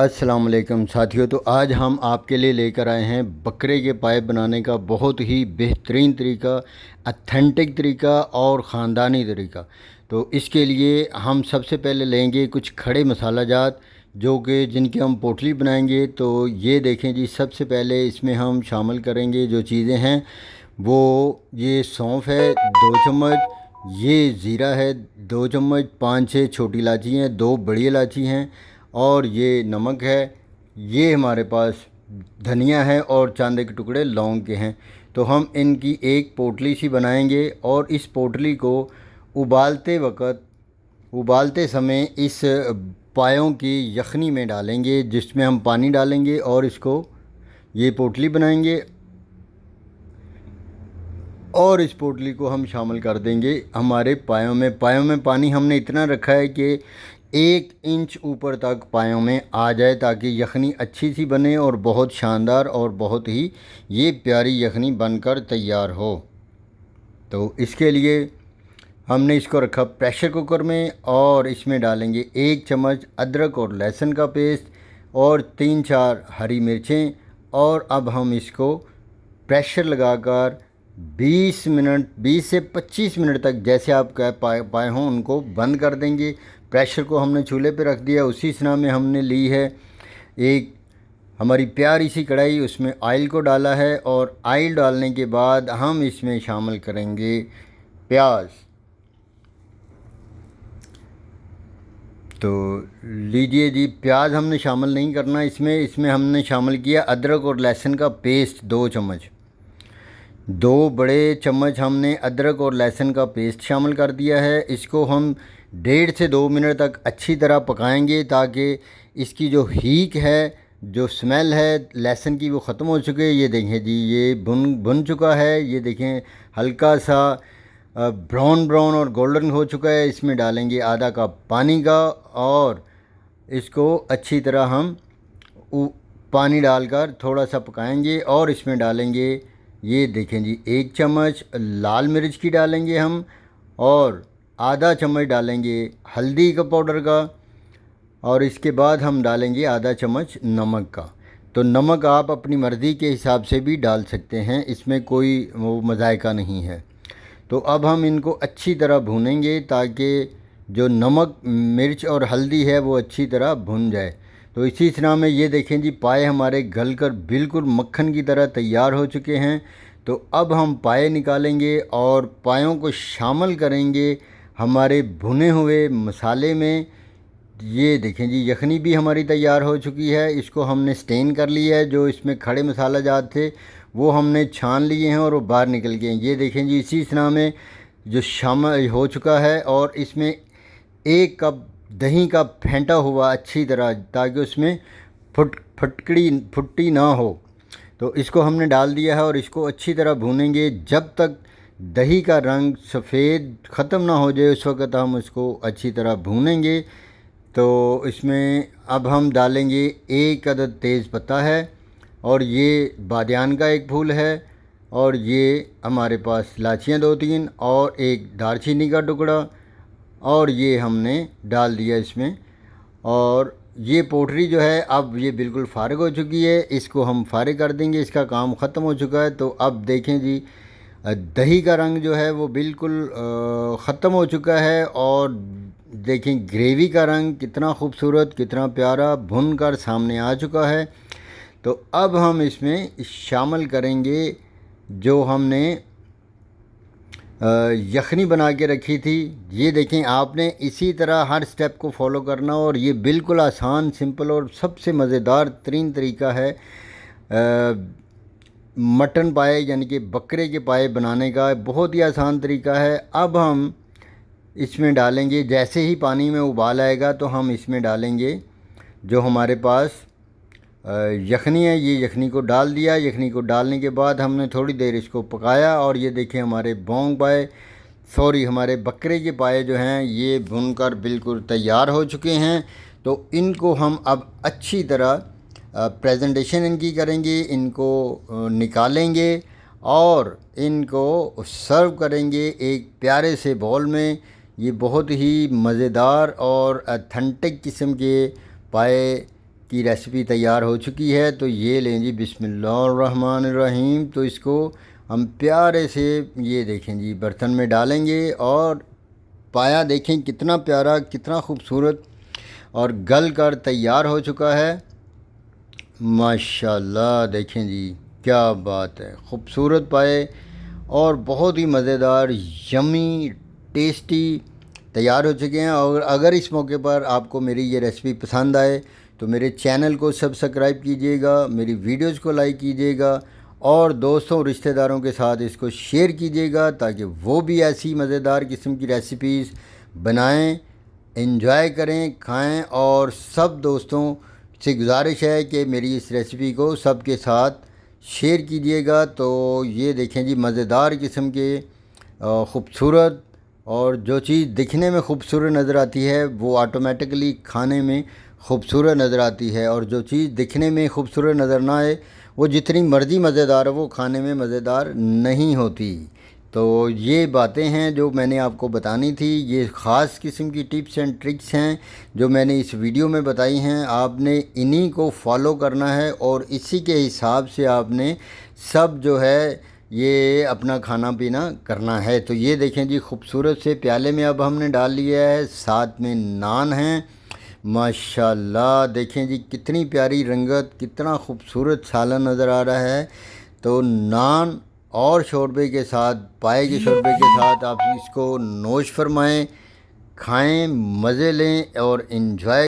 अस्सलाम वालेकुम साथियों। तो आज हम आपके लिए लेकर आए हैं बकरे के पाए बनाने का बहुत ही बेहतरीन तरीका, अथेंटिक तरीका और ख़ानदानी तरीका। तो इसके लिए हम सबसे पहले लेंगे कुछ खड़े मसाला जात जो कि जिनकी हम पोटली बनाएंगे। तो ये देखें जी, सबसे पहले इसमें हम शामिल करेंगे जो चीज़ें हैं वो ये सौंफ है 2 चम्मच, ये ज़ीरा है 2 चम्मच, 5-6 छोटी इलायची हैं, 2 बड़ी इलायची हैं और ये नमक है। ये हमारे पास धनिया है और चांदे के टुकड़े लौंग के हैं। तो हम इनकी एक पोटली सी बनाएंगे और इस पोटली को उबालते समय इस पायों की यखनी में डालेंगे, जिसमें हम पानी डालेंगे और इसको ये पोटली बनाएंगे और इस पोटली को हम शामिल कर देंगे हमारे पायों में। पानी हमने इतना रखा है कि 1 इंच ऊपर तक पायों में आ जाए, ताकि यखनी अच्छी सी बने और बहुत शानदार और बहुत ही ये प्यारी यखनी बनकर तैयार हो। तो इसके लिए हमने इसको रखा प्रेशर कुकर में और इसमें डालेंगे 1 चम्मच अदरक और लहसुन का पेस्ट और 3-4 हरी मिर्चें। और अब हम इसको प्रेशर लगाकर 20 से 25 मिनट तक, जैसे आप कह पाए हों, उनको बंद कर देंगे। प्रेशर को हमने चूल्हे पे रख दिया। उसी तरह में हमने ली है एक हमारी प्यारी सी कढ़ाई, उसमें ऑयल को डाला है और ऑयल डालने के बाद हम इसमें शामिल करेंगे प्याज। तो लीजिए जी, प्याज हमने शामिल नहीं करना इसमें हमने शामिल किया अदरक और लहसुन का पेस्ट 2 चम्मच। 2 बड़े चम्मच हमने अदरक और लहसुन का पेस्ट शामिल कर दिया है। इसको हम 1.5 से 2 मिनट तक अच्छी तरह पकाएंगे, ताकि इसकी जो हीक है, जो स्मेल है लहसुन की, वो ख़त्म हो चुके। ये देखें जी, ये भुन चुका है। ये देखें हल्का सा ब्राउन और गोल्डन हो चुका है। इसमें डालेंगे आधा कप पानी का और इसको अच्छी तरह हम पानी डालकर थोड़ा सा पकाएंगे। और इसमें डालेंगे, ये देखें जी, 1 चम्मच लाल मिर्च की डालेंगे हम और आधा चम्मच डालेंगे हल्दी का पाउडर का और इसके बाद हम डालेंगे आधा चम्मच नमक का। तो नमक आप अपनी मर्ज़ी के हिसाब से भी डाल सकते हैं, इसमें कोई वो मज़ायका नहीं है। तो अब हम इनको अच्छी तरह भूनेंगे ताकि जो नमक मिर्च और हल्दी है वो अच्छी तरह भुन जाए। तो इसी तरह में ये देखें जी, पाए हमारे गल कर बिल्कुल मक्खन की तरह तैयार हो चुके हैं। तो अब हम पाए निकालेंगे और पायों को शामिल करेंगे हमारे भुने हुए मसाले में। ये देखें जी, यखनी भी हमारी तैयार हो चुकी है। इसको हमने स्टेन कर लिया है। जो इसमें खड़े मसाला जात थे वो हमने छान लिए हैं और वो बाहर निकल गए हैं। ये देखें जी, इसी तरह में जो शामिल हो चुका है और इसमें 1 कप दही का फेंटा हुआ अच्छी तरह, ताकि उसमें फुट्टी ना हो। तो इसको हमने डाल दिया है और इसको अच्छी तरह भूनेंगे जब तक दही का रंग सफ़ेद ख़त्म ना हो जाए। उस वक़्त हम इसको अच्छी तरह भूनेंगे। तो इसमें अब हम डालेंगे 1 अदद तेज़ पत्ता है और ये बादियान का 1 फूल है और ये हमारे पास इलायचियाँ 2-3 और 1 दालचीनी का टुकड़ा और ये हमने डाल दिया इसमें। और ये पोटली जो है अब ये बिल्कुल फ़ारिग हो चुकी है। इसको हम फ़ारिग कर देंगे, इसका काम ख़त्म हो चुका है। तो अब देखें जी, दही का रंग जो है वो बिल्कुल ख़त्म हो चुका है और देखें ग्रेवी का रंग कितना खूबसूरत, कितना प्यारा भुन कर सामने आ चुका है। तो अब हम इसमें शामिल करेंगे जो हमने यखनी बना के रखी थी। ये देखें, आपने इसी तरह हर स्टेप को फॉलो करना और ये बिल्कुल आसान, सिंपल और सबसे मज़ेदार तरीन तरीका है मटन पाए यानी कि बकरे के पाए बनाने का। बहुत ही आसान तरीका है। अब हम इसमें डालेंगे, जैसे ही पानी में उबाल आएगा तो हम इसमें डालेंगे जो हमारे पास यखनी है। ये यखनी को डाल दिया। यखनी को डालने के बाद हमने थोड़ी देर इसको पकाया और ये देखें हमारे हमारे बकरे के पाए जो हैं ये भुनकर बिल्कुल तैयार हो चुके हैं। तो इनको हम अब अच्छी तरह प्रेजेंटेशन इनकी करेंगे, इनको निकालेंगे और इनको सर्व करेंगे एक प्यारे से बाउल में। ये बहुत ही मज़ेदार और अथेंटिक किस्म के पाए की रेसिपी तैयार हो चुकी है। तो ये लें जी, बिस्मिल्लाहिर्रहमानिर्रहीम। तो इसको हम प्यारे से ये देखें जी बर्तन में डालेंगे और पाया देखें कितना प्यारा, कितना खूबसूरत और गल कर तैयार हो चुका है। माशाल्लाह देखें जी, क्या बात है, खूबसूरत पाए और बहुत ही मज़ेदार, यमी, टेस्टी तैयार हो चुके हैं। और अगर इस मौके पर आपको मेरी ये रेसिपी पसंद आए तो मेरे चैनल को सब्सक्राइब कीजिएगा, मेरी वीडियोस को लाइक कीजिएगा और दोस्तों रिश्तेदारों के साथ इसको शेयर कीजिएगा ताकि वो भी ऐसी मज़ेदार किस्म की रेसिपीज़ बनाएं, एंजॉय करें, खाएं। और सब दोस्तों से गुजारिश है कि मेरी इस रेसिपी को सबके साथ शेयर कीजिएगा। तो ये देखें जी, मज़ेदार किस्म के ख़ूबसूरत, और जो चीज़ दिखने में खूबसूरत नज़र आती है वो ऑटोमेटिकली खाने में खूबसूरत नज़र आती है, और जो चीज़ दिखने में खूबसूरत नज़र ना आए वो जितनी मर्ज़ी मज़ेदार हो वो खाने में मज़ेदार नहीं होती। तो ये बातें हैं जो मैंने आपको बतानी थी। ये ख़ास किस्म की टिप्स एंड ट्रिक्स हैं जो मैंने इस वीडियो में बताई हैं। आपने इन्हीं को फॉलो करना है और इसी के हिसाब से आपने सब जो है ये अपना खाना पीना करना है। तो ये देखें जी, खूबसूरत से प्याले में अब हमने डाल लिया है, साथ में नान हैं। माशाल्लाह देखें जी, कितनी प्यारी रंगत, कितना खूबसूरत सालन नज़र आ रहा है। तो नान और शोरबे के साथ, पाए के शोरबे के साथ आप इसको नोश फरमाएं, खाएं, मज़े लें और इन्जॉय